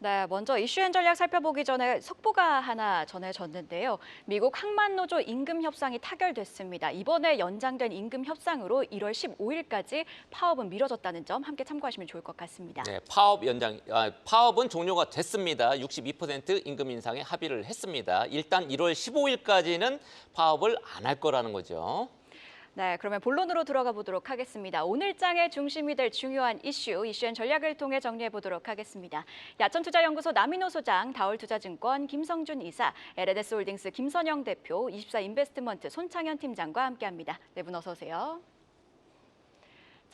네, 먼저 이슈앤 전략 살펴보기 전에 속보가 하나 전해졌는데요. 미국 항만노조 임금 협상이 타결됐습니다. 이번에 연장된 임금 협상으로 1월 15일까지 파업은 미뤄졌다는 점 함께 참고하시면 좋을 것 같습니다. 네, 파업은 종료가 됐습니다. 62% 임금 인상에 합의를 했습니다. 일단 1월 15일까지는 파업을 안 할 거라는 거죠. 네, 그러면 본론으로 들어가 보도록 하겠습니다. 오늘 장의 중심이 될 중요한 이슈앤 전략을 통해 정리해 보도록 하겠습니다. 야천투자연구소 남인호 소장, 다올투자증권 김성준 이사, LNS홀딩스 김선영 대표, 24인베스트먼트 손창현 팀장과 함께합니다. 네 분 어서 오세요.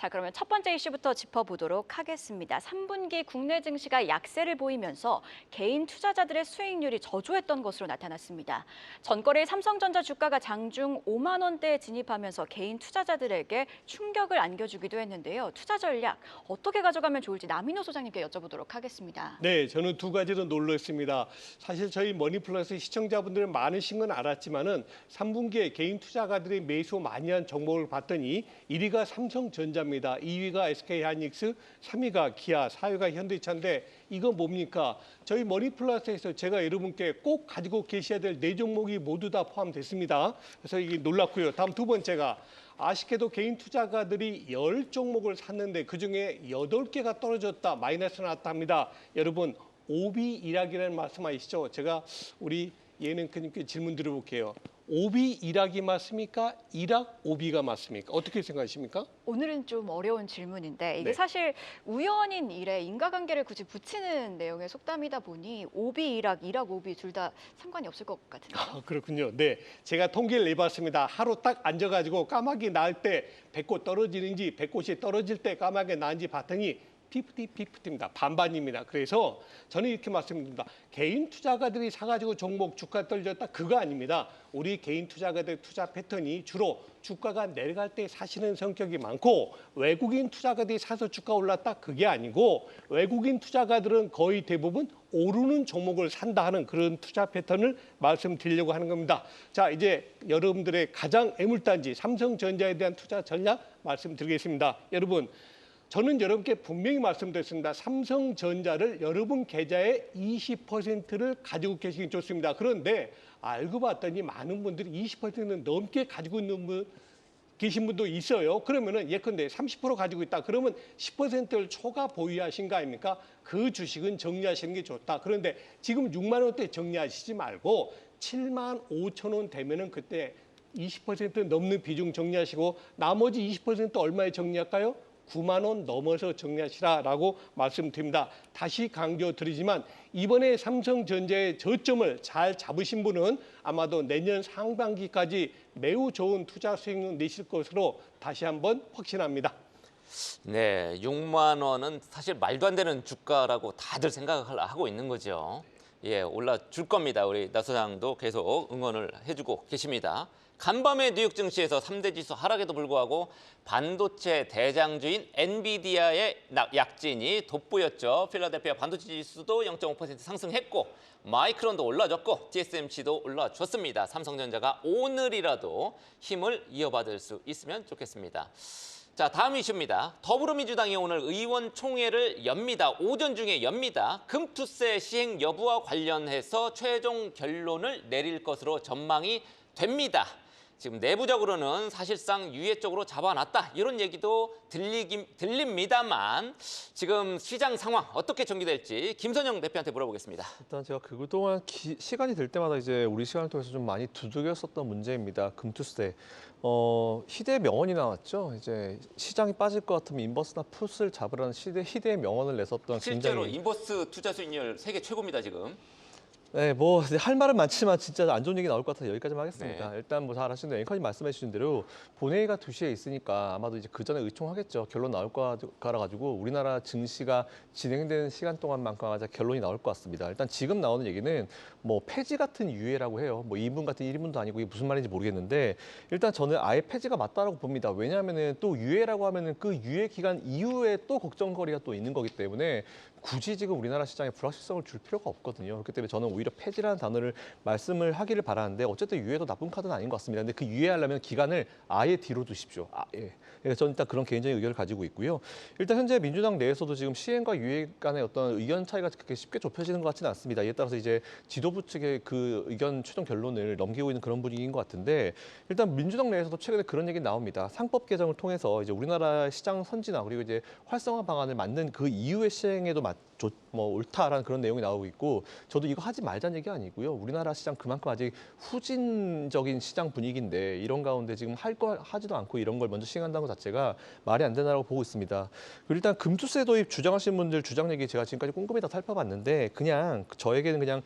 자, 그러면 첫 번째 이슈부터 짚어보도록 하겠습니다. 3분기 국내 증시가 약세를 보이면서 개인 투자자들의 수익률이 저조했던 것으로 나타났습니다. 전거래일 삼성전자 주가가 장중 5만 원대에 진입하면서 개인 투자자들에게 충격을 안겨주기도 했는데요. 투자 전략 어떻게 가져가면 좋을지 남인호 소장님께 여쭤보도록 하겠습니다. 네, 저는 두 가지로 놀랐습니다. 사실 저희 머니플러스 시청자분들은 많으신 건 알았지만은 3분기에 개인 투자가들이 매수 많이 한 종목을 봤더니 1위가 삼성전자입니다. 2위가 SK하이닉스, 3위가 기아, 4위가 현대차인데 이거 뭡니까? 저희 머니플러스에서 제가 여러분께 꼭 가지고 계셔야 될 4종목이 모두 다 포함됐습니다. 그래서 이게 놀랐고요. 다음 두 번째가 아쉽게도 개인 투자가들이 10종목을 샀는데 그중에 8개가 떨어졌다, 마이너스 났다 합니다. 여러분, 오비 일학이라는 말씀 아시죠? 제가 우리 예능크님께 질문 드려볼게요. 오비 일학이 맞습니까? 일학 오비가 맞습니까? 어떻게 생각하십니까? 오늘은 좀 어려운 질문인데 이게 네. 사실 우연인 일에 인과관계를 굳이 붙이는 내용의 속담이다 보니 오비 일학, 일학 오비 둘 다 상관이 없을 것 같은데요. 아, 그렇군요. 네, 제가 통계를 내봤습니다. 하루 딱 앉아가지고 까마귀 나을 때 배꼽 떨어지는지 배꼽이 떨어질 때 까마귀 나은지 봤더니 피프티입니다. 반반입니다. 그래서 저는 이렇게 말씀드립니다. 개인 투자가들이 사가지고 종목 주가 떨어졌다 그거 아닙니다. 우리 개인 투자가들 투자 패턴이 주로 주가가 내려갈 때 사시는 성격이 많고 외국인 투자가들이 사서 주가 올랐다 그게 아니고 외국인 투자가들은 거의 대부분 오르는 종목을 산다 하는 그런 투자 패턴을 말씀드리려고 하는 겁니다. 자, 이제 여러분들의 가장 애물단지 삼성전자에 대한 투자 전략 말씀드리겠습니다. 여러분, 저는 여러분께 분명히 말씀드렸습니다. 삼성전자를 여러분 계좌의 20%를 가지고 계시기 좋습니다. 그런데 알고 봤더니 많은 분들이 20%는 넘게 가지고 있는 계신 분도 있어요. 그러면은 예컨대 30% 가지고 있다. 그러면 10%를 초과 보유하신 거 아닙니까? 그 주식은 정리하시는 게 좋다. 그런데 지금 6만 원대 정리하시지 말고 7만 5천 원 되면은 그때 20% 넘는 비중 정리하시고 나머지 20% 얼마에 정리할까요? 9만 원 넘어서 정리하시라라고 말씀드립니다. 다시 강조드리지만 이번에 삼성전자의 저점을 잘 잡으신 분은 아마도 내년 상반기까지 매우 좋은 투자 수익률 내실 것으로 다시 한번 확신합니다. 네, 6만 원은 사실 말도 안 되는 주가라고 다들 생각을 하고 있는 거죠. 예, 올라줄 겁니다. 우리 나 소장도 계속 응원을 해주고 계십니다. 간밤에 뉴욕 증시에서 3대 지수 하락에도 불구하고 반도체 대장주인 엔비디아의 약진이 돋보였죠. 필라델피아 반도체 지수도 0.5% 상승했고 마이크론도 올라줬고 TSMC도 올라줬습니다. 삼성전자가 오늘이라도 힘을 이어받을 수 있으면 좋겠습니다. 자, 다음 이슈입니다. 더불어민주당이 오늘 의원총회를 엽니다. 오전 중에 엽니다. 금투세 시행 여부와 관련해서 최종 결론을 내릴 것으로 전망이 됩니다. 지금 내부적으로는 사실상 유예 쪽으로 잡아놨다 이런 얘기도 들립니다만 지금 시장 상황 어떻게 전개될지 김선영 대표한테 물어보겠습니다. 일단 제가 그동안 시간이 될 때마다 이제 우리 시간을 통해서 좀 많이 두들겼었던 문제입니다. 금투세. 희대의 명언이 나왔죠. 이제 시장이 빠질 것 같으면 인버스나 풋을 잡으라는 희대의 명언을 냈었던 실제로 굉장히 인버스 투자 수익률 세계 최고입니다 지금. 네, 뭐 할 말은 많지만 진짜 안 좋은 얘기 나올 것 같아서 여기까지만 하겠습니다. 네. 일단 뭐 잘 아시는 앵커님 말씀해 주신 대로 본회의가 2시에 있으니까 아마도 이제 그 전에 의총하겠죠. 결론 나올 거라 가지고 우리나라 증시가 진행되는 시간 동안만큼 아마 결론이 나올 것 같습니다. 일단 지금 나오는 얘기는 뭐 폐지 같은 유예라고 해요. 뭐 2분 같은 1인분도 아니고 이게 무슨 말인지 모르겠는데 일단 저는 아예 폐지가 맞다라고 봅니다. 왜냐하면은 또 유예라고 하면은 그 유예 기간 이후에 또 걱정거리가 또 있는 거기 때문에 굳이 지금 우리나라 시장에 불확실성을 줄 필요가 없거든요. 그렇기 때문에 저는 오히려 폐지라는 단어를 말씀을 하기를 바라는데 어쨌든 유예도 나쁜 카드는 아닌 것 같습니다. 근데 그 유예하려면 기간을 아예 뒤로 두십시오. 예. 그래서 저는 일단 그런 개인적인 의견을 가지고 있고요. 일단 현재 민주당 내에서도 지금 시행과 유예 간의 어떤 의견 차이가 그렇게 쉽게 좁혀지는 것 같지는 않습니다. 이에 따라서 이제 지도부 측의 그 의견 최종 결론을 넘기고 있는 그런 분위기인 것 같은데 일단 민주당 내에서도 최근에 그런 얘기 나옵니다. 상법 개정을 통해서 이제 우리나라 시장 선진화 그리고 이제 활성화 방안을 만든 그 이후의 시행에도 옳다라는 그런 내용이 나오고 있고 저도 이거 하지 말자는 얘기 아니고요. 우리나라 시장 그만큼 아직 후진적인 시장 분위기인데 이런 가운데 지금 할 거 하지도 않고 이런 걸 먼저 시행한다는 것 자체가 말이 안 된다고 보고 있습니다. 그리고 일단 금투세 도입 주장하시는 분들 주장 얘기 제가 지금까지 꼼꼼히 다 살펴봤는데 그냥 저에게는 그냥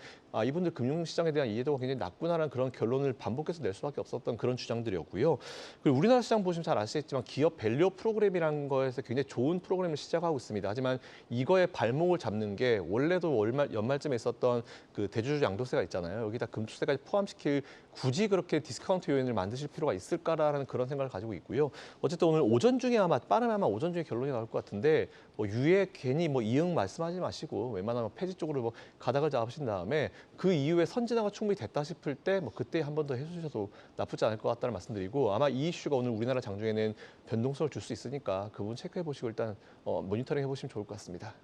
이분들 금융시장에 대한 이해도가 굉장히 낮구나라는 그런 결론을 반복해서 낼 수밖에 없었던 그런 주장들이었고요. 그리고 우리나라 시장 보시면 잘 아시겠지만 기업 밸류 프로그램이라는 거에서 굉장히 좋은 프로그램을 시작하고 있습니다. 하지만 이거의 발목을 잡는 게 원래도 연말쯤에 있었던 그 대주주 양도세가 있잖아요. 여기다 금투세까지 포함시킬 굳이 그렇게 디스카운트 요인을 만드실 필요가 있을까라는 그런 생각을 가지고 있고요. 어쨌든 오늘 오전 중에 빠르면 오전 중에 결론이 나올 것 같은데 유예 괜히 이응 말씀하지 마시고 웬만하면 폐지 쪽으로 가닥을 잡으신 다음에 그 이후에 선진화가 충분히 됐다 싶을 때 그때 한 번 더 해주셔도 나쁘지 않을 것 같다는 말씀드리고 아마 이 이슈가 오늘 우리나라 장중에는 변동성을 줄 수 있으니까 그 부분 체크해 보시고 일단 모니터링 해보시면 좋을 것 같습니다.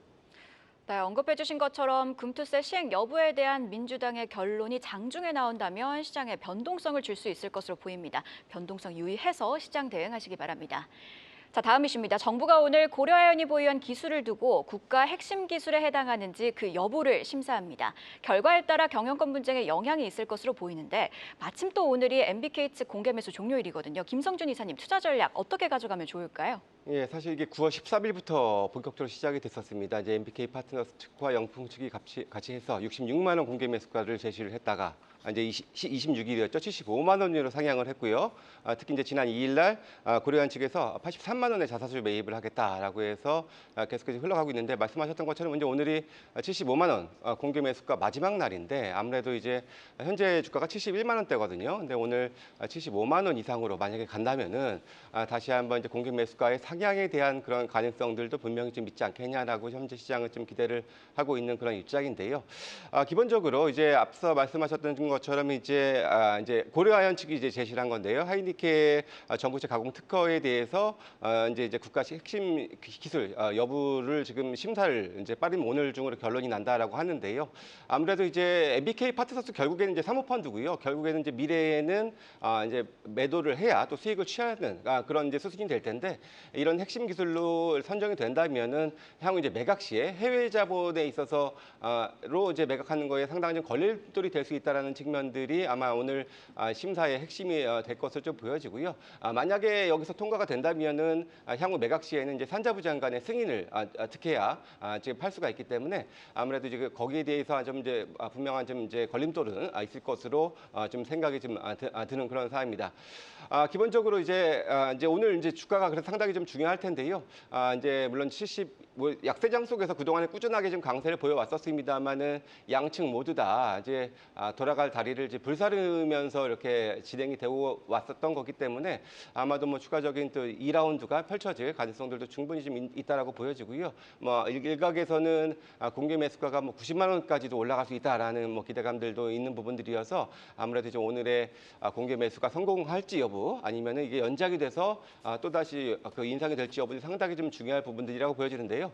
네, 언급해 주신 것처럼 금투세 시행 여부에 대한 민주당의 결론이 장중에 나온다면 시장에 변동성을 줄 수 있을 것으로 보입니다. 변동성 유의해서 시장 대응하시기 바랍니다. 자, 다음 이슈입니다. 정부가 오늘 고려아연이 보유한 기술을 두고 국가 핵심 기술에 해당하는지 그 여부를 심사합니다. 결과에 따라 경영권 분쟁에 영향이 있을 것으로 보이는데 마침 또 오늘이 MBK 측 공개 매수 종료일이거든요. 김성준 이사님, 투자 전략 어떻게 가져가면 좋을까요? 예, 사실 이게 9월 13일부터 본격적으로 시작이 됐었습니다. 이제 MBK 파트너스 측과 영풍 측이 같이 해서 66만 원 공개 매수가를 제시를 했다가 이제 26일이었죠. 75만 원으로 상향을 했고요. 특히 이제 지난 2일 날 고려한 측에서 83만 원의 자사주 매입을 하겠다라고 해서 계속해서 흘러가고 있는데 말씀하셨던 것처럼 이제 오늘이 75만 원 공개 매수가 마지막 날인데 아무래도 이제 현재 주가가 71만 원대거든요. 근데 오늘 75만 원 이상으로 만약에 간다면은 다시 한번 이제 공개 매수가의 상향에 대한 그런 가능성들도 분명히 좀 있지 않겠냐라고 현재 시장은 좀 기대를 하고 있는 그런 입장인데요. 기본적으로 이제 앞서 말씀하셨던 것처럼 이제 고려아연 측이 이제 제시를 한 건데요. 하이니케 전구체 가공 특허에 대해서 이제 국가 핵심 기술 여부를 지금 심사를 이제 빠르면 오늘 중으로 결론이 난다라고 하는데요. 아무래도 이제 MBK 파트너스 결국에는 이제 사모펀드고요. 결국에는 이제 미래에는 이제 매도를 해야 또 수익을 취하는 그런 이제 수순이 될 텐데 이런 핵심 기술로 선정이 된다면은 향후 이제 매각 시에 해외 자본에 있어서로 이제 매각하는 거에 상당히 좀 걸림돌이 될 수 있다라는 측면들이 아마 오늘 심사의 핵심이 될 것으로 좀 보여지고요. 만약에 여기서 통과가 된다면은 향후 매각 시에는 이제 산자부 장관의 승인을 특혜야 지금 팔 수가 있기 때문에 아무래도 이제 거기에 대해서 좀 이제 분명한 좀 이제 걸림돌은 있을 것으로 좀 생각이 좀 드는 그런 사안입니다. 기본적으로 이제 오늘 이제 주가가 그래서 상당히 좀 중요할 텐데요. 이제 물론 약세장 속에서 그동안에 꾸준하게 좀 강세를 보여왔었습니다만은 양측 모두 다 이제 돌아갈 다리를 이제 불사르면서 이렇게 진행이 되어 왔었던 거기 때문에 아마도 추가적인 또 2라운드가 펼쳐질 가능성들도 충분히 좀 있다라고 보여지고요. 일각에서는 공개 매수가가 90만 원까지도 올라갈 수 있다라는 기대감들도 있는 부분들이어서 아무래도 이제 오늘의 공개 매수가 성공할지 여부 아니면은 이게 연장이 돼서 또다시 그 인상이 될지 여부도 상당히 좀 중요할 부분들이라고 보여지는데요.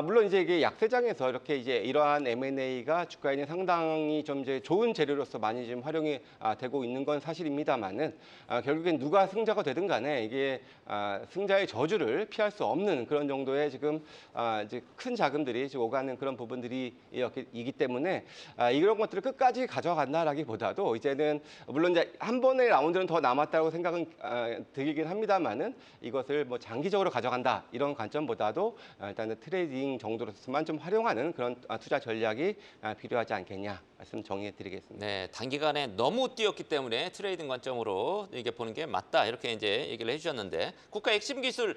물론 이제 이게 약세장에서 이렇게 이제 이러한 M&A가 주가에는 상당히 좀 이제 좋은 재료로서 많이 좀 활용이 되고 있는 건 사실입니다만은 결국엔 누가 승자가 되든 간에 이게 승자의 저주를 피할 수 없는 그런 정도의 지금 이제 큰 자금들이 지금 오가는 그런 부분들이기 때문에 이런 것들을 끝까지 가져간다라기보다도 이제는 물론 이제 한 번의 라운드는 더 남았다고 생각은 들긴 합니다만은 이것을 장기적으로 가져간다 이런 관점보다도 일단은 트레이딩 정도로서만 좀 활용하는 그런 투자 전략이 필요하지 않겠냐 말씀 정리해드리겠습니다. 네, 단기간에 너무 뛰었기 때문에 트레이딩 관점으로 이게 보는 게 맞다 이렇게 이제 얘기를 해주셨는데 국가 핵심 기술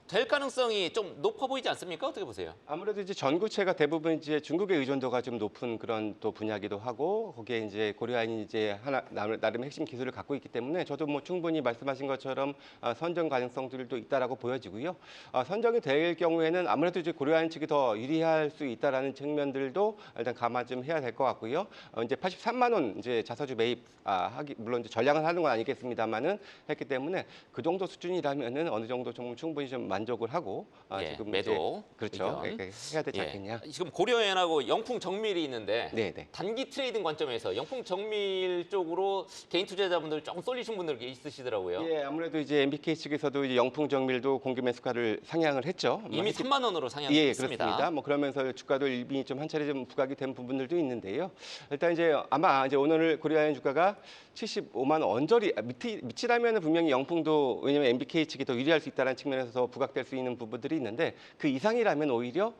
될 가능성이 좀 높아 보이지 않습니까? 어떻게 보세요? 아무래도 이제 전구체가 대부분 이제 중국의 의존도가 좀 높은 그런 또 분야기도 하고 거기에 이제 고려아연이 이제 나름 핵심 기술을 갖고 있기 때문에 저도 뭐 충분히 말씀하신 것처럼 선정 가능성들도 있다라고 보여지고요. 선정이 될 경우에는 아무래도 이제 고려아연 측이 더 유리할 수 있다라는 측면들도 일단 감안 좀 해야 될 것 같고요. 이제 83만 원 이제 자사주 매입 하기 물론 이제 전량을 하는 건 아니겠습니다만은 했기 때문에 그 정도 수준이라면은 어느 정도 좀 충분히 좀 만족을 하고 지금 매도 이제 그렇죠. 의견. 예, 해야 되지 않겠냐. 지금 고려엔하고 영풍 정밀이 있는데 네. 단기 트레이딩 관점에서 영풍 정밀 쪽으로 개인 투자자분들 조금 쏠리신 분들 있으시더라고요. 예, 아무래도 이제 MBK 측에서도 이제 영풍 정밀도 공개 매수가를 상향을 했죠. 이미 3만 원으로 예, 상향했습니다. 그렇습니다. 뭐 그러면서 주가도 이미 좀 한 차례 좀 부각이 된 부분들도 있는데요. 일단 이제 아마 이제 오늘 고려아연 주가가 75만 원 언저리 밑이라면 분명히 영풍도 왜냐면 MBK 측이 더 유리할 수 있다는 측면에서 더 부각될 수 있는 부분들이 있는데 그 이상이라면 오히려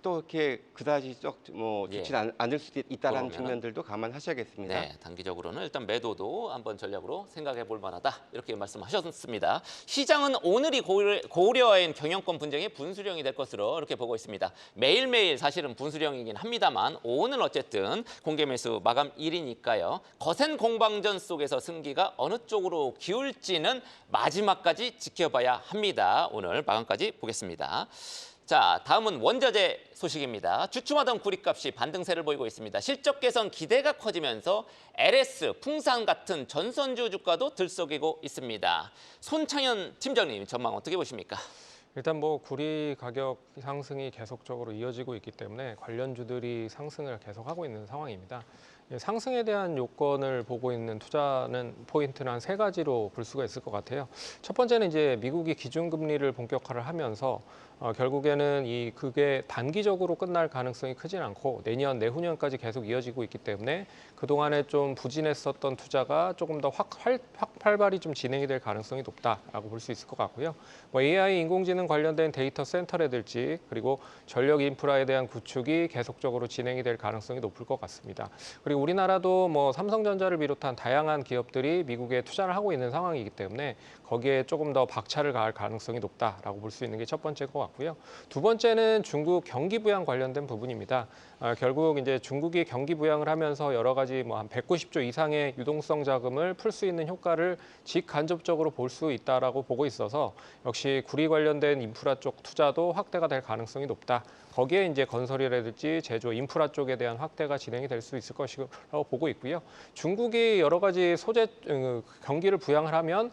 또 이렇게 그다지 뭐 좋지 않을 수 있다라는 그러면은, 측면들도 감안하셔야겠습니다. 네, 단기적으로는 일단 매도도 한번 전략으로 생각해 볼 만하다. 이렇게 말씀하셨습니다. 시장은 오늘이 고려아연 경영권 분쟁의 분수령이 될 것으로 이렇게 보고 있습니다. 매일매일 사실은 분수령이긴 합니다만 오늘 어쨌든 공개 매수 마감일이니까요. 거센 공방전 속에서 승기가 어느 쪽으로 기울지는 마지막까지 지켜봐야 합니다. 오늘 마감까지 보겠습니다. 자, 다음은 원자재 소식입니다. 주춤하던 구리값이 반등세를 보이고 있습니다. 실적 개선 기대가 커지면서 LS, 풍산 같은 전선주 주가도 들썩이고 있습니다. 손창현 팀장님 전망 어떻게 보십니까? 일단 뭐 구리 가격 상승이 계속적으로 이어지고 있기 때문에 관련주들이 상승을 계속하고 있는 상황입니다. 상승에 대한 요건을 보고 있는 투자는 포인트는 한 3가지로 볼 수가 있을 것 같아요. 첫 번째는 이제 미국이 기준금리를 본격화를 하면서 결국에는 그게 단기적으로 끝날 가능성이 크진 않고 내년, 내후년까지 계속 이어지고 있기 때문에 그동안에 좀 부진했었던 투자가 조금 더 활발히 좀 진행이 될 가능성이 높다라고 볼 수 있을 것 같고요. 뭐 AI 인공지능 관련된 데이터 센터라든지 그리고 전력 인프라에 대한 구축이 계속적으로 진행이 될 가능성이 높을 것 같습니다. 그리고 우리나라도 뭐 삼성전자를 비롯한 다양한 기업들이 미국에 투자를 하고 있는 상황이기 때문에 거기에 조금 더 박차를 가할 가능성이 높다라고 볼 수 있는 게 첫 번째일 것 같고요. 두 번째는 중국 경기 부양 관련된 부분입니다. 결국 이제 중국이 경기 부양을 하면서 여러 가지 뭐 한 190조 이상의 유동성 자금을 풀 수 있는 효과를 직간접적으로 볼 수 있다라고 보고 있어서 역시 구리 관련된 인프라 쪽 투자도 확대가 될 가능성이 높다. 거기에 이제 건설이라든지 제조, 인프라 쪽에 대한 확대가 진행이 될 수 있을 것이라고 보고 있고요. 중국이 여러 가지 소재 경기를 부양을 하면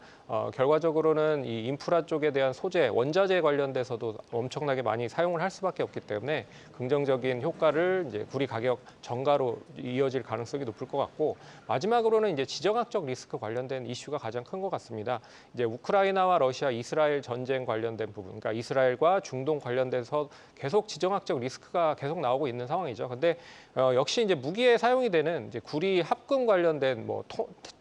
결과적으로는 이 인프라 쪽에 대한 소재, 원자재 관련돼서도 엄청나게 많이 사용을 할 수밖에 없기 때문에 긍정적인 효과를 이제 구리 가격 정가로 이어질 가능성이 높을 것 같고 마지막으로는 이제 지정학적 리스크 관련된 이슈가 가장 큰 것 같습니다. 이제 우크라이나와 러시아, 이스라엘 전쟁 관련된 부분, 그러니까 이스라엘과 중동 관련돼서 계속 지정학적 리스크가 계속 나오고 있는 상황이죠. 근데 역시 이제 무기에 사용이 되는 이제 구리 합금 관련된 뭐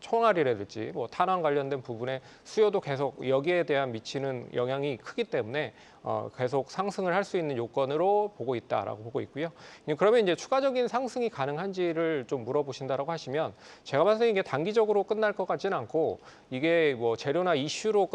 총알이라든지 뭐 탄환 관련된 부분의 수요도 계속 여기에 대한 미치는 영향이 크기 때문에 계속 상승을 할 수 있는 요건으로 보고 있다라고 보고 있고요. 그러면 이제 추가적인 상승이 가능한지를 좀 물어보신다라고 하시면 제가 봤을 때 이게 단기적으로 끝날 것 같지는 않고 이게 뭐 재료나 이슈로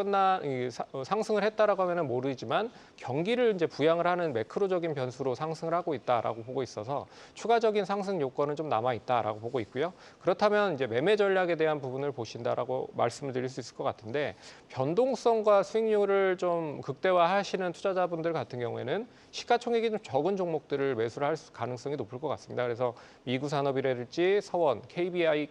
상승을 했다라고 하면은 모르지만 경기를 이제 부양을 하는 매크로적인 변수로 상승을 하고 있다라고 보고 있어서 추가적인 상승 요건은 좀 남아 있다라고 보고 있고요. 그렇다면 이제 매매 전략에 대한 부분을 보신다라고 말씀을 드릴 수 있을 것 같은데 변동성과 수익률을 좀 극대화하시는 투자자분들 같은 경우에는 시가총액이 좀 적은 종목들을 매수를 할 가능성이 높을 것 같습니다. 그래서 미구 산업이라든지 서원, KBI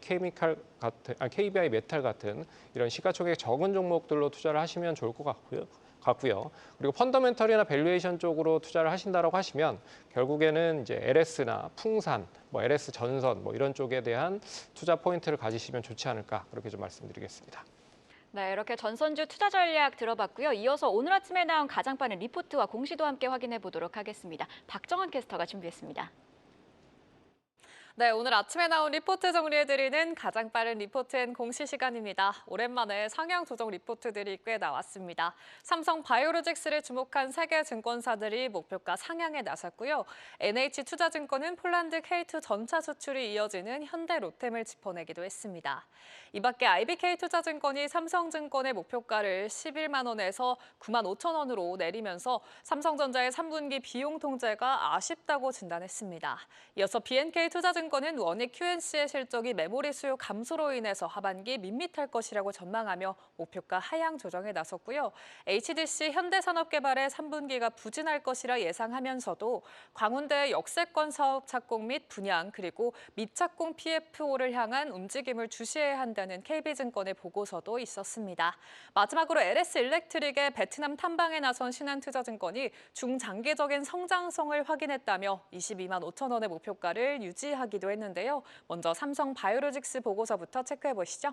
메탈 같은 이런 시가총액 적은 종목들로 투자를 하시면 좋을 것 같고요. 그리고 펀더멘털이나 밸류에이션 쪽으로 투자를 하신다라고 하시면 결국에는 이제 LS나 풍산, 뭐 LS 전선 뭐 이런 쪽에 대한 투자 포인트를 가지시면 좋지 않을까 그렇게 좀 말씀드리겠습니다. 네, 이렇게 전선주 투자 전략 들어봤고요. 이어서 오늘 아침에 나온 가장 빠른 리포트와 공시도 함께 확인해 보도록 하겠습니다. 박정환 캐스터가 준비했습니다. 네, 오늘 아침에 나온 리포트 정리해드리는 가장 빠른 리포트앤 공시 시간입니다. 오랜만에 상향 조정 리포트들이 꽤 나왔습니다. 삼성 바이오로직스를 주목한 세계 증권사들이 목표가 상향에 나섰고요. NH투자증권은 폴란드 K2 전차 수출이 이어지는 현대 로템을 짚어내기도 했습니다. 이 밖에 IBK투자증권이 삼성증권의 목표가를 11만 원에서 9만 5천 원으로 내리면서 삼성전자의 3분기 비용 통제가 아쉽다고 진단했습니다. 이어서 BNK투자증권은 원익 QNC의 실적이 메모리 수요 감소로 인해서 하반기 밋밋할 것이라고 전망하며 목표가 하향 조정에 나섰고요. HDC 현대산업개발의 3분기가 부진할 것이라 예상하면서도 광운대의 역세권 사업 착공 및 분양 그리고 미착공 PFO를 향한 움직임을 주시해야 한다는 KB증권의 보고서도 있었습니다. 마지막으로 LS일렉트릭의 베트남 탐방에 나선 신한투자증권이 중장기적인 성장성을 확인했다며 22만 5천 원의 목표가를 유지하기도 했는데요. 먼저 삼성 바이오로직스 보고서부터 체크해 보시죠.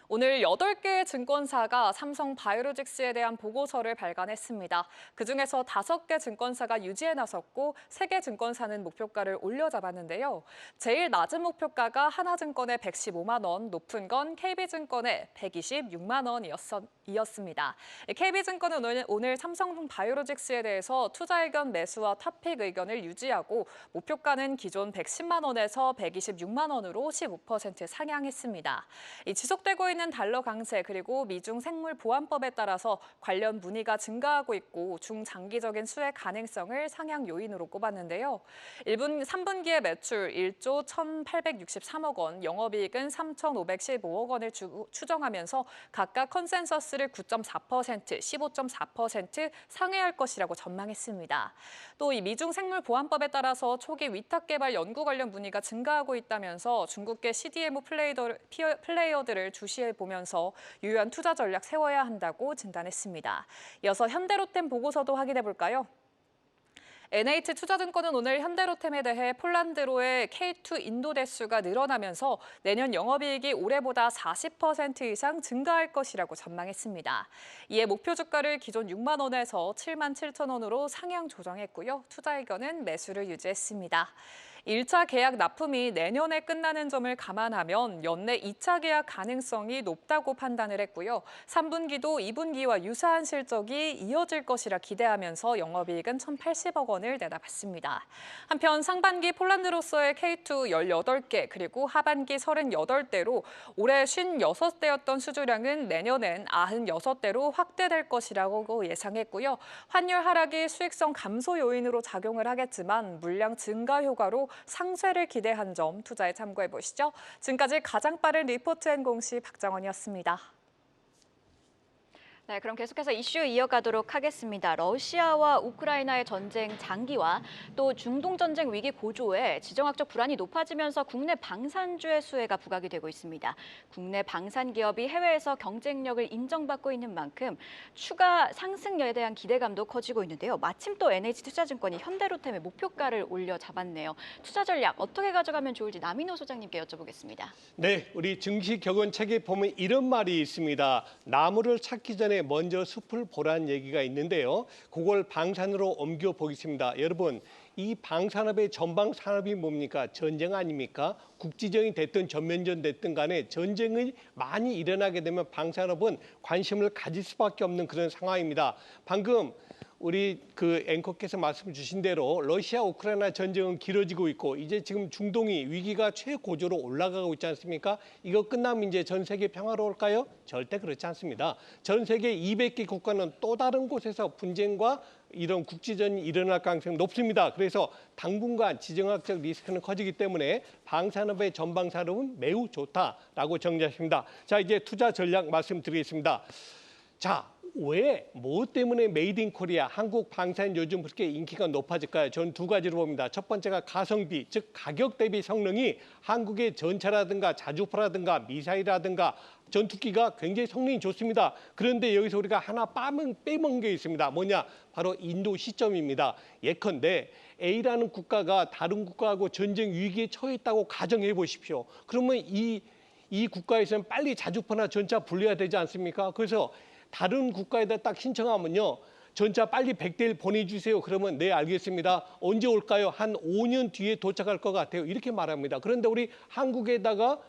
오늘 8개의 증권사가 삼성 바이오로직스에 대한 보고서를 발간했습니다. 그중에서 5개 증권사가 유지에 나섰고 3개 증권사는 목표가를 올려잡았는데요. 제일 낮은 목표가가 하나증권의 115만 원, 높은 건 KB증권의 126만 원이었습니다. KB증권은 오늘 삼성 바이오로직스에 대해서 투자 의견 매수와 탑픽 의견을 유지하고 목표가는 기존 110만 원에서 126만 원으로 15% 상향했습니다. 지속되고 있는 달러 강세 그리고 미중 생물 보안법에 따라서 관련 문의가 증가하고 있고 중장기적인 수혜 가능성을 상향 요인으로 꼽았는데요. 3분기의 매출 1조 1,863억 원, 영업이익은 3,515억 원을 추정하면서 각각 컨센서스를 9.4%, 15.4% 상회할 것이라고 전망했습니다. 또 이 미중 생물 보안법에 따라서 초기 위탁 개발 연구 관련 문의가 증가하고 있다면서 중국계 CDMO 플레이어들을 주시해 보면서 유효한 투자 전략 세워야 한다고 진단했습니다. 이어서 현대로템 보고서도 확인해 볼까요? NH투자증권은 오늘 현대로템에 대해 폴란드로의 K2 인도 대수가 늘어나면서 내년 영업이익이 올해보다 40% 이상 증가할 것이라고 전망했습니다. 이에 목표 주가를 기존 6만 원에서 7만 7천 원으로 상향 조정했고요. 투자 의견은 매수를 유지했습니다. 1차 계약 납품이 내년에 끝나는 점을 감안하면 연내 2차 계약 가능성이 높다고 판단을 했고요. 3분기도 2분기와 유사한 실적이 이어질 것이라 기대하면서 영업이익은 1,080억 원을 내다봤습니다. 한편 상반기 폴란드로서의 K2 18개 그리고 하반기 38대로 올해 56대였던 수주량은 내년엔 96대로 확대될 것이라고 예상했고요. 환율 하락이 수익성 감소 요인으로 작용을 하겠지만 물량 증가 효과로 상쇄를 기대한 점 투자에 참고해 보시죠. 지금까지 가장 빠른 리포트앤공시 박정원이었습니다. 네, 그럼 계속해서 이슈 이어가도록 하겠습니다. 러시아와 우크라이나의 전쟁 장기화, 또 중동 전쟁 위기 고조에 지정학적 불안이 높아지면서 국내 방산주의 수혜가 부각이 되고 있습니다. 국내 방산 기업이 해외에서 경쟁력을 인정받고 있는 만큼 추가 상승에 대한 기대감도 커지고 있는데요. 마침 또 NH투자증권이 현대로템의 목표가를 올려 잡았네요. 투자 전략 어떻게 가져가면 좋을지 나민호 소장님께 여쭤보겠습니다. 네, 우리 증시 격언 책에 보면 이런 말이 있습니다. 나무를 찾기 전에 먼저 숲을 보라는 얘기가 있는데요. 그걸 방산으로 옮겨 보겠습니다. 여러분, 이 방산업의 전방 산업이 뭡니까? 전쟁 아닙니까? 국지전이 됐든 전면전 됐든 간에 전쟁이 많이 일어나게 되면 방산업은 관심을 가질 수밖에 없는 그런 상황입니다. 방금 우리 그 앵커께서 말씀 주신 대로 러시아 우크라이나 전쟁은 길어지고 있고 이제 지금 중동이 위기가 최고조로 올라가고 있지 않습니까? 이거 끝나면 이제 전 세계 평화로울까요? 절대 그렇지 않습니다. 전 세계 200개 국가는 또 다른 곳에서 분쟁과 이런 국지전이 일어날 가능성이 높습니다. 그래서 당분간 지정학적 리스크는 커지기 때문에 방산업의 전방 산업은 매우 좋다라고 정리하십니다. 자, 이제 투자 전략 말씀드리겠습니다. 자, 왜, 뭐 때문에 메이드 인 코리아, 한국 방산 요즘 그렇게 인기가 높아질까요? 저는 두 가지로 봅니다. 첫 번째가 가성비, 즉 가격 대비 성능이 한국의 전차라든가 자주포라든가 미사일이라든가 전투기가 굉장히 성능이 좋습니다. 그런데 여기서 우리가 하나 빼먹은 게 있습니다. 뭐냐? 바로 인도 시점입니다. 예컨대 A라는 국가가 다른 국가하고 전쟁 위기에 처해 있다고 가정해 보십시오. 그러면 이 국가에서는 빨리 자주포나 전차 불려야 되지 않습니까? 그래서 다른 국가에다 딱 신청하면요. 전차 빨리 100대를 보내주세요. 그러면 네, 알겠습니다. 언제 올까요? 한 5년 뒤에 도착할 것 같아요. 이렇게 말합니다. 그런데 우리 한국에다가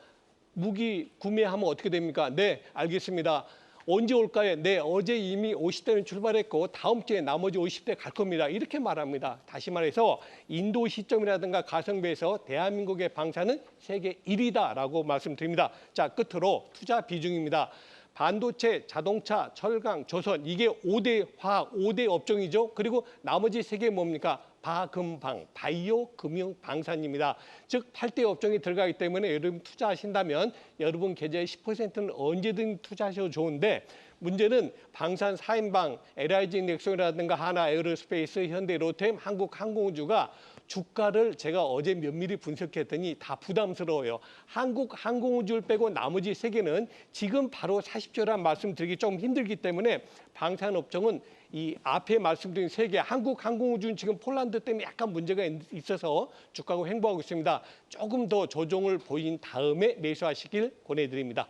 무기 구매하면 어떻게 됩니까? 네, 알겠습니다. 언제 올까요? 네, 어제 이미 50대는 출발했고 다음 주에 나머지 50대 갈 겁니다. 이렇게 말합니다. 다시 말해서 인도 시점이라든가 가성비에서 대한민국의 방사는 세계 1위다라고 말씀드립니다. 자, 끝으로 투자 비중입니다. 반도체, 자동차, 철강, 조선 이게 5대 화학, 5대 업종이죠. 그리고 나머지 3개 뭡니까? 바금방, 바이오, 금융, 방산입니다. 즉 8대 업종이 들어가기 때문에 여러분 투자하신다면 여러분 계좌의 10%는 언제든 투자하셔도 좋은데 문제는 방산 4인방, LIG 넥슨이라든가 하나 에어로스페이스, 현대 로템, 한국항공우주가 주가를 제가 어제 면밀히 분석했더니 다 부담스러워요. 한국항공우주를 빼고 나머지 3개는 지금 바로 사십시오라는 말씀드리기 좀 힘들기 때문에 방산업종은 이 앞에 말씀드린 3개, 한국항공우주는 지금 폴란드 때문에 약간 문제가 있어서 주가가 횡보하고 있습니다. 조금 더 조정을 보인 다음에 매수하시길 권해드립니다.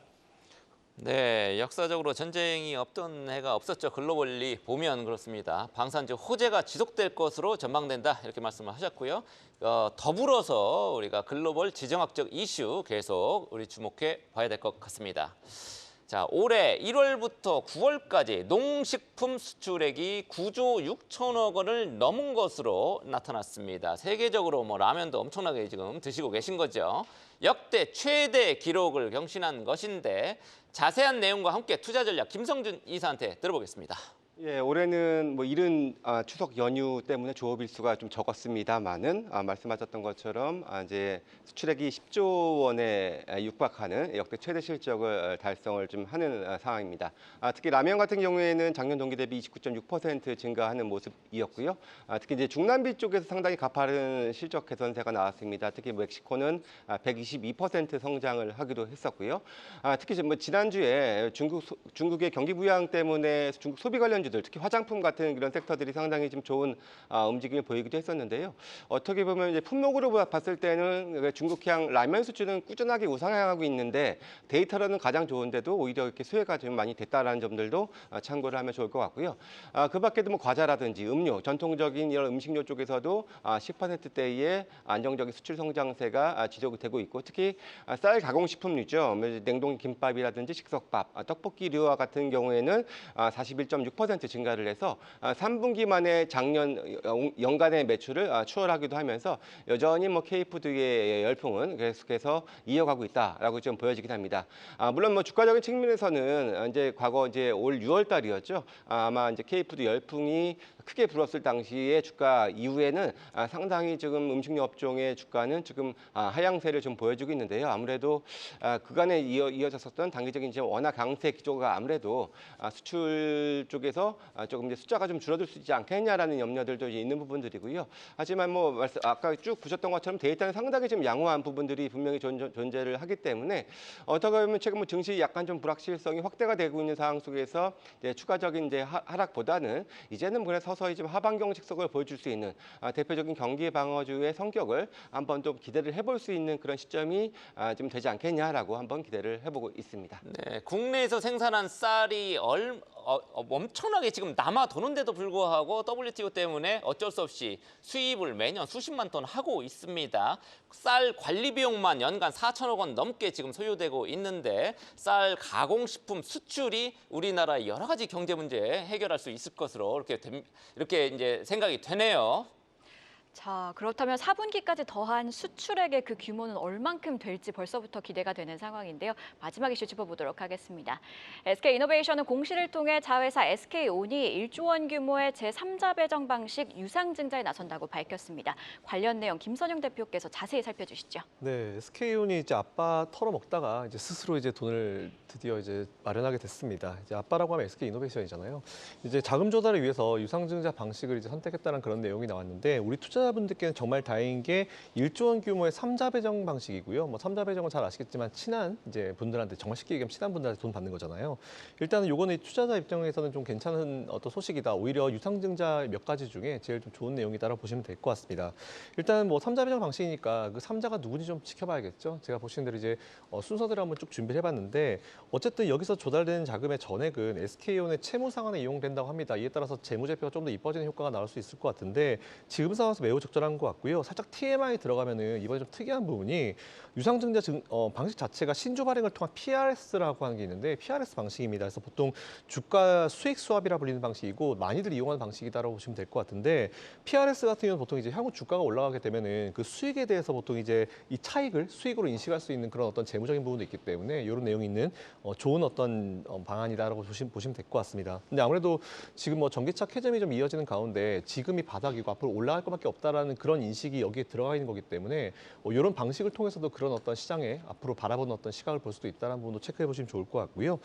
네, 역사적으로 전쟁이 없던 해가 없었죠. 글로벌리 보면 그렇습니다. 방산주 호재가 지속될 것으로 전망된다 이렇게 말씀을 하셨고요. 더불어서 우리가 글로벌 지정학적 이슈 계속 우리 주목해 봐야 될 것 같습니다. 자, 올해 1월부터 9월까지 농식품 수출액이 9조 6천억 원을 넘은 것으로 나타났습니다. 세계적으로 뭐 라면도 엄청나게 지금 드시고 계신 거죠. 역대 최대 기록을 경신한 것인데 자세한 내용과 함께 투자 전략 김성준 이사한테 들어보겠습니다. 예, 올해는 뭐 이른 추석 연휴 때문에 조업 일수가 좀 적었습니다만은 말씀하셨던 것처럼 이제 수출액이 10조 원에 육박하는 역대 최대 실적을 달성을 좀 하는 상황입니다. 특히 라면 같은 경우에는 작년 동기 대비 29.6% 증가하는 모습이었고요. 특히 이제 중남미 쪽에서 상당히 가파른 실적 개선세가 나왔습니다. 특히 멕시코는 122% 성장을 하기도 했었고요. 특히 뭐 지난주에 중국의 경기 부양 때문에 중국 소비 관련 특히 화장품 같은 그런 섹터들이 상당히 좀 좋은 움직임을 보이기도 했었는데요. 어떻게 보면 이제 품목으로 봤을 때는 중국향 라면 수출은 꾸준하게 우상향하고 있는데 데이터로는 가장 좋은데도 오히려 이렇게 수혜가 좀 많이 됐다라는 점들도 참고를 하면 좋을 것 같고요. 그 밖에도 뭐 과자라든지 음료, 전통적인 이런 음식료 쪽에서도 10%대의 안정적인 수출 성장세가 지속이 되고 있고 특히 쌀 가공식품류죠. 냉동 김밥이라든지 식석밥, 떡볶이류와 같은 경우에는 41.6% 증가를 해서 3분기 만에 작년 연간의 매출을 추월하기도 하면서 여전히 뭐 K푸드의 열풍은 계속해서 이어가고 있다라고 좀 보여지긴 합니다. 물론 뭐 주가적인 측면에서는 이제 과거 이제 올 6월 달이었죠. 아마 이제 K푸드 열풍이 크게 불었을 당시의 주가 이후에는 상당히 지금 음식료 업종의 주가는 지금 하향세를 좀 보여주고 있는데요. 아무래도 그간에 이어졌었던 단기적인 이제 워낙 강세 기조가 아무래도 수출 쪽에서 조금 이제 숫자가 좀 줄어들 수 있지 않겠냐라는 염려들도 있는 부분들이고요. 하지만 뭐 아까 쭉 보셨던 것처럼 데이터는 상당히 좀 양호한 부분들이 분명히 존재를 하기 때문에 어떻게 보면 최근 뭐 증시 약간 좀 불확실성이 확대가 되고 있는 상황 속에서 이제 추가적인 이제 하락보다는 이제는 그래서 서서히 좀 하방 경직성을 보여줄 수 있는 대표적인 경기 방어주의 성격을 한번 좀 기대를 해볼 수 있는 그런 시점이 좀 되지 않겠냐라고 한번 기대를 해보고 있습니다. 네, 국내에서 생산한 쌀이 엄청나게 지금 남아 도는데도 불구하고 WTO 때문에 어쩔 수 없이 수입을 매년 수십만 톤 하고 있습니다. 쌀 관리 비용만 연간 4천억 원 넘게 지금 소요되고 있는데 쌀 가공식품 수출이 우리나라 여러 가지 경제 문제 해결할 수 있을 것으로 이렇게 이제 생각이 되네요. 자, 그렇다면 4분기까지 더한 수출액의 그 규모는 얼만큼 될지 벌써부터 기대가 되는 상황인데요. 마지막 이슈 짚어보도록 하겠습니다. SK이노베이션은 공시를 통해 자회사 SK온이 1조 원 규모의 제3자 배정 방식 유상증자에 나선다고 밝혔습니다. 관련 내용 김선영 대표께서 자세히 살펴주시죠. 네, SK온이 이제 아빠 털어먹다가 이제 스스로 이제 돈을 드디어 이제 마련하게 됐습니다. 이제 아빠라고 하면 SK이노베이션이잖아요. 이제 자금 조달을 위해서 유상증자 방식을 이제 선택했다는 그런 내용이 나왔는데 우리 투자 투자자분들께는 정말 다행인 게 1조 원 규모의 삼자 배정 방식이고요. 뭐 삼자 배정은 잘 아시겠지만 친한 이제 분들한테 정말 쉽게 얘기하면 친한 분들한테 돈 받는 거잖아요. 일단은 요거는 투자자 입장에서는 좀 괜찮은 어떤 소식이다. 오히려 유상증자 몇 가지 중에 제일 좀 좋은 내용이다라고 보시면 될 것 같습니다. 일단 뭐 삼자 배정 방식이니까 그 삼자가 누군지 좀 지켜봐야겠죠. 제가 보시는 대로 이제 순서대로 한번 쭉 준비를 해봤는데 어쨌든 여기서 조달되는 자금의 전액은 SK온의 채무 상환에 이용된다고 합니다. 이에 따라서 재무제표가 좀 더 이뻐지는 효과가 나올 수 있을 것 같은데 지금 상황에서 매우 적절한 것 같고요. 살짝 TMI 들어가면은 이번에 좀 특이한 부분이 유상증자 방식 자체가 신주 발행을 통한 PRS라고 하는 게 있는데 PRS 방식입니다. 그래서 보통 주가 수익 수합이라 불리는 방식이고 많이들 이용하는 방식이다라고 보시면 될 것 같은데 PRS 같은 경우는 보통 이제 향후 주가가 올라가게 되면은 그 수익에 대해서 보통 이제 이 차익을 수익으로 인식할 수 있는 그런 어떤 재무적인 부분도 있기 때문에 이런 내용이 있는 좋은 어떤 방안이다라고 보시면 될 것 같습니다. 근데 아무래도 지금 뭐 전기차 캐즘이 좀 이어지는 가운데 지금이 바닥이고 앞으로 올라갈 것밖에 없다라는 그런 인식이 여기에 들어가 있는 거기 때문에 이런 방식을 통해서도 그런 어떤 시장에 앞으로 바라보는 어떤 시각을 볼 수도 있다는 부분도 체크해 보시면 좋을 것 같고요.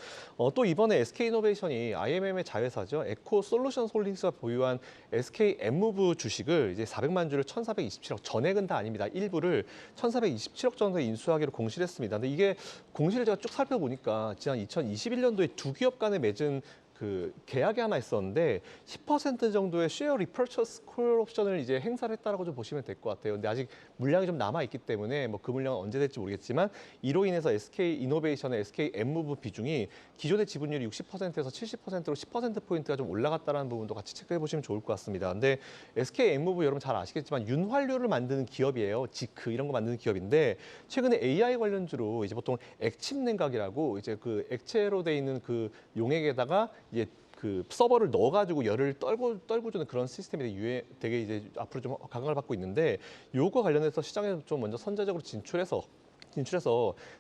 또 이번에 SK이노베이션이 IMM의 자회사죠. 에코솔루션 홀딩스가 보유한 SK엠무브 주식을 이제 400만 주를 1,427억 전액은 다 아닙니다. 일부를 1,427억 정도에 인수하기로 공시를 했습니다. 근데 이게 공시를 제가 쭉 살펴보니까 지난 2021년도에 두 기업 간에 맺은 그 계약이 하나 있었는데 10% 정도의 쉐어 리퍼처스 콜 옵션을 이제 행사를 했다라고 좀 보시면 될 것 같아요. 근데 아직 물량이 좀 남아 있기 때문에 뭐 그 물량은 언제 될지 모르겠지만 이로 인해서 SK이노베이션의 SK엠무브 비중이 기존의 지분율이 60%에서 70%로 10% 포인트가 좀 올라갔다라는 부분도 같이 체크해 보시면 좋을 것 같습니다. 근데 SK엠무브 여러분 잘 아시겠지만 윤활유를 만드는 기업이에요. 지크 이런 거 만드는 기업인데 최근에 AI 관련주로 이제 보통 액침 냉각이라고 이제 그 액체로 돼 있는 그 용액에다가 이제 그 서버를 넣어가지고 열을 떨고 주는 그런 시스템이 되게 이제 앞으로 좀 각광을 받고 있는데 요거 관련해서 시장에 좀 먼저 선제적으로 진출해서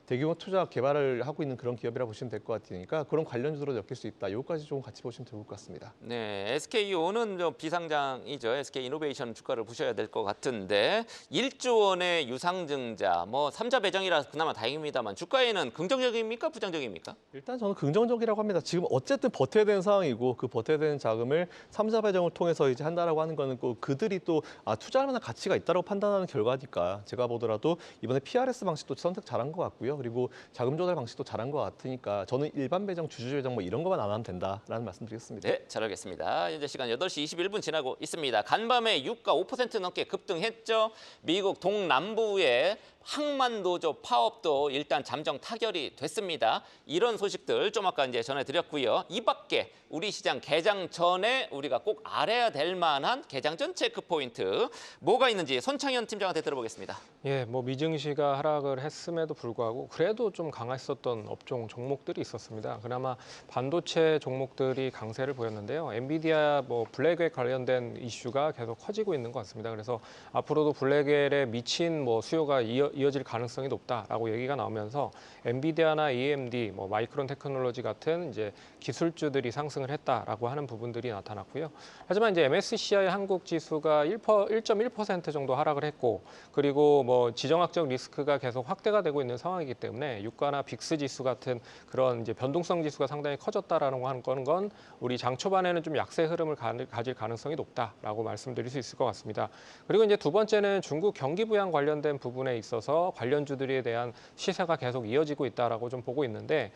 대규모 투자 개발을 하고 있는 그런 기업이라고 보시면 될 것 같으니까 그런 관련주로 엮일 수 있다. 요거까지 좀 같이 보시면 좋을 것 같습니다. 네, SK온은 비상장이죠. SK이노베이션 주가를 보셔야 될 것 같은데 1조 원의 유상증자, 뭐 삼자 배정이라서 그나마 다행입니다만 주가에는 긍정적입니까, 부정적입니까? 일단 저는 긍정적이라고 합니다. 지금 어쨌든 버텨야 되는 상황이고 그 버텨야 되는 자금을 삼자 배정을 통해서 이제 한다라고 하는 거는 꼭 그들이 또 투자할 만한 가치가 있다고 판단하는 결과니까 제가 보더라도 이번에 PRS 방식도 선택 잘한 것 같고요. 그리고 자금 조달 방식도 잘한 것 같으니까 저는 일반 배정, 주주 배정 뭐 이런 것만 안 하면 된다라는 말씀드리겠습니다. 네, 잘 알겠습니다. 현재 시간 8시 21분 지나고 있습니다. 간밤에 유가 5% 넘게 급등했죠. 미국 동남부의 항만노조 파업도 일단 잠정 타결이 됐습니다. 이런 소식들 좀 아까 이제 전해드렸고요. 이 밖에 우리 시장 개장 전에 우리가 꼭 알아야 될 만한 개장 전 체크 포인트 뭐가 있는지 손창현 팀장한테 들어보겠습니다. 예, 뭐 미증시가 하락을 했음에도 불구하고 그래도 좀 강했었던 업종 종목들이 있었습니다. 그나마 반도체 종목들이 강세를 보였는데요. 엔비디아 뭐 블랙웰 관련된 이슈가 계속 커지고 있는 것 같습니다. 그래서 앞으로도 블랙웰에 미친 뭐 수요가 이어질 가능성이 높다라고 얘기가 나오면서 엔비디아나 AMD, 뭐 마이크론 테크놀로지 같은 이제 기술주들이 상승을 했다라고 하는 부분들이 나타났고요. 하지만 이제 MSCI 한국 지수가 1.1% 정도 하락을 했고 그리고 뭐 지정학적 리스크가 계속 확대가 되고 있는 상황이기 때문에 유가나 빅스 지수 같은 그런 이제 변동성 지수가 상당히 커졌다라는 건 우리 장 초반에는 좀 약세 흐름을 가질 가능성이 높다라고 말씀드릴 수 있을 것 같습니다. 그리고 이제 두 번째는 중국 경기 부양 관련된 부분에 있어서 관련주들에 대한 시세가 계속 이어지고 있다라고 좀 보고 있는데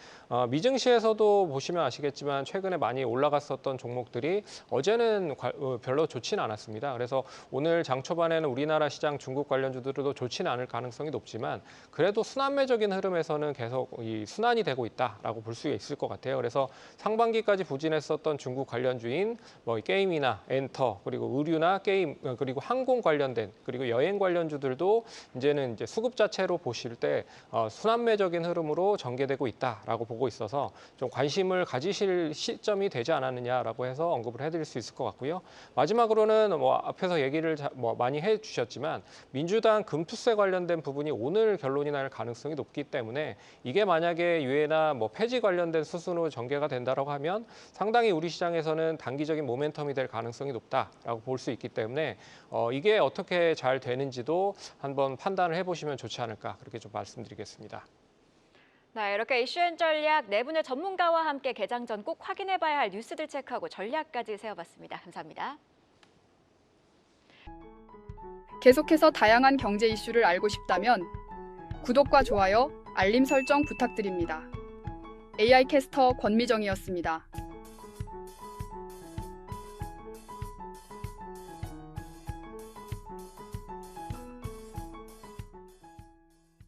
미증시에서도 보시면 아시겠지만 최근에 많이 올라갔었던 종목들이 어제는 별로 좋지는 않았습니다. 그래서 오늘 장 초반에는 우리나라 시장 중국 관련주들도 좋지는 않을 가능성이 높지만 그래도 순환매적인 흐름에서는 계속 이 순환이 되고 있다라고 볼 수 있을 것 같아요. 그래서 상반기까지 부진했었던 중국 관련주인 뭐 게임이나 엔터 그리고 의류나 게임 그리고 항공 관련된 그리고 여행 관련주들도 이제는 이제 수급 자체로 보실 때 순환매적인 흐름으로 전개되고 있다라고 보고 있어서 좀 관심을 가지실 시점이 되지 않았느냐라고 해서 언급을 해드릴 수 있을 것 같고요. 마지막으로는 뭐 앞에서 얘기를 뭐 많이 해주셨지만 민주당 금투세 관련된 부분이 오늘 결론이 날 가능성이 높기 때문에 이게 만약에 유예나 뭐 폐지 관련된 수순으로 전개가 된다라고 하면 상당히 우리 시장에서는 단기적인 모멘텀이 될 가능성이 높다라고 볼 수 있기 때문에 이게 어떻게 잘 되는지도 한번 판단을 해보시면 좋지 않을까 그렇게 좀 말씀드리겠습니다. 네, 이렇게 이슈앤 전략 네 분의 전문가와 함께 개장 전 꼭 확인해봐야 할 뉴스들 체크하고 전략까지 세워봤습니다. 감사합니다. 계속해서 다양한 경제 이슈를 알고 싶다면 구독과 좋아요, 알림 설정 부탁드립니다. AI 캐스터 권미정이었습니다.